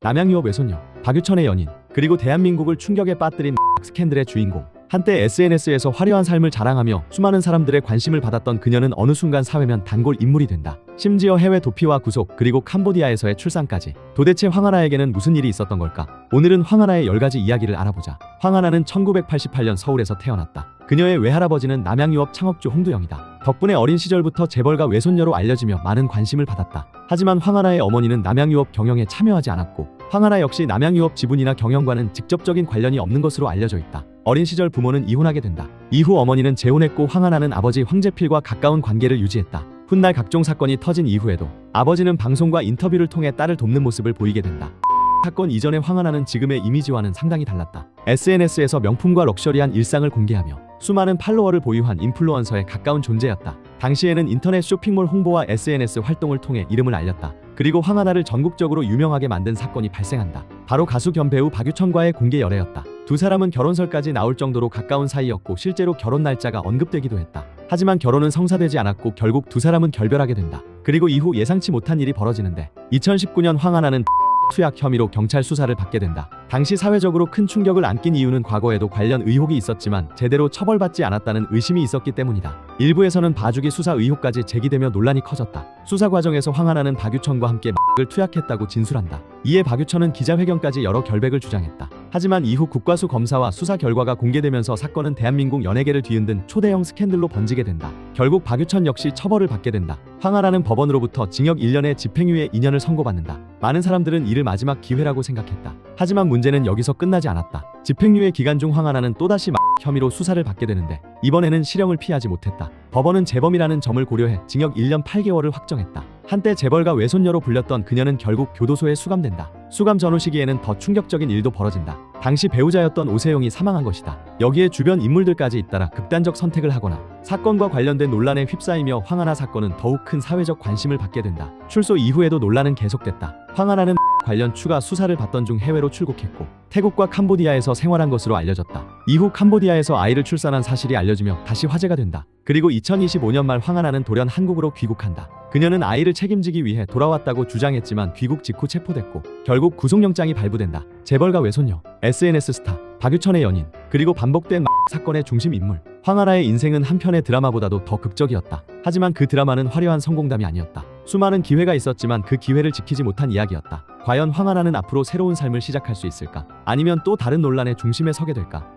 남양유업 외손녀, 박유천의 연인, 그리고 대한민국을 충격에 빠뜨린 스캔들의 주인공. 한때 SNS에서 화려한 삶을 자랑하며 수많은 사람들의 관심을 받았던 그녀는 어느 순간 사회면 단골 인물이 된다. 심지어 해외 도피와 구속, 그리고 캄보디아에서의 출산까지. 도대체 황하나에게는 무슨 일이 있었던 걸까? 오늘은 황하나의 10가지 이야기를 알아보자. 황하나는 1988년 서울에서 태어났다. 그녀의 외할아버지는 남양유업 창업주 홍두영이다. 덕분에 어린 시절부터 재벌가 외손녀로 알려지며 많은 관심을 받았다. 하지만 황하나의 어머니는 남양유업 경영에 참여하지 않았고, 황하나 역시 남양유업 지분이나 경영과는 직접적인 관련이 없는 것으로 알려져 있다. 어린 시절 부모는 이혼하게 된다. 이후 어머니는 재혼했고 황하나는 아버지 황제필과 가까운 관계를 유지했다. 훗날 각종 사건이 터진 이후에도 아버지는 방송과 인터뷰를 통해 딸을 돕는 모습을 보이게 된다. 사건 이전의 황하나는 지금의 이미지와는 상당히 달랐다. SNS에서 명품과 럭셔리한 일상을 공개하며 수많은 팔로워를 보유한 인플루언서에 가까운 존재였다. 당시에는 인터넷 쇼핑몰 홍보와 SNS 활동을 통해 이름을 알렸다. 그리고 황하나를 전국적으로 유명하게 만든 사건이 발생한다. 바로 가수 겸 배우 박유천과의 공개 열애였다. 두 사람은 결혼설까지 나올 정도로 가까운 사이였고 실제로 결혼 날짜가 언급되기도 했다. 하지만 결혼은 성사되지 않았고 결국 두 사람은 결별하게 된다. 그리고 이후 예상치 못한 일이 벌어지는데 2019년 황하나는 투약 혐의로 경찰 수사를 받게 된다. 당시 사회적으로 큰 충격을 안긴 이유는 과거에도 관련 의혹이 있었지만 제대로 처벌받지 않았다는 의심이 있었기 때문이다. 일부에서는 봐주기 수사 의혹까지 제기되며 논란이 커졌다. 수사 과정에서 황하나는 박유천과 함께 을 투약했다고 진술한다. 이에 박유천은 기자회견까지 열어 결백을 주장했다. 하지만 이후 국과수 검사와 수사 결과가 공개되면서 사건은 대한민국 연예계를 뒤흔든 초대형 스캔들로 번지게 된다. 결국 박유천 역시 처벌을 받게 된다. 황하나는 법원으로부터 징역 1년에 집행유예 2년을 선고받는다. 많은 사람들은 이를 마지막 기회라고 생각했다. 하지만 문제는 여기서 끝나지 않았다. 집행유예 기간 중 황하나는 또다시 혐의로 수사를 받게 되는데 이번에는 실형을 피하지 못했다. 법원은 재범이라는 점을 고려해 징역 1년 8개월을 확정했다. 한때 재벌가 외손녀로 불렸던 그녀는 결국 교도소에 수감된다. 수감 전후 시기에는 더 충격적인 일도 벌어진다. 당시 배우자였던 오세용이 사망한 것이다. 여기에 주변 인물들까지 잇따라 극단적 선택을 하거나 사건과 관련된 논란에 휩싸이며 황하나 사건은 더욱 큰 사회적 관심을 받게 된다. 출소 이후에도 논란은 계속됐다. 황하나는 관련 추가 수사를 받던 중 해외로 출국했고 태국과 캄보디아에서 생활한 것으로 알려졌다. 이후 캄보디아에서 아이를 출산한 사실이 알려지며 다시 화제가 된다. 그리고 2025년 말 황하나는 돌연 한국으로 귀국한다. 그녀는 아이를 책임지기 위해 돌아왔다고 주장했지만 귀국 직후 체포됐고 결국 구속영장이 발부된다. 재벌가 외손녀, SNS 스타, 박유천의 연인, 그리고 반복된 사건의 중심 인물. 황하나의 인생은 한편의 드라마보다도 더 극적이었다. 하지만 그 드라마는 화려한 성공담이 아니었다. 수많은 기회가 있었지만 그 기회를 지키지 못한 이야기였다. 과연 황하나는 앞으로 새로운 삶을 시작할 수 있을까? 아니면 또 다른 논란의 중심에 서게 될까?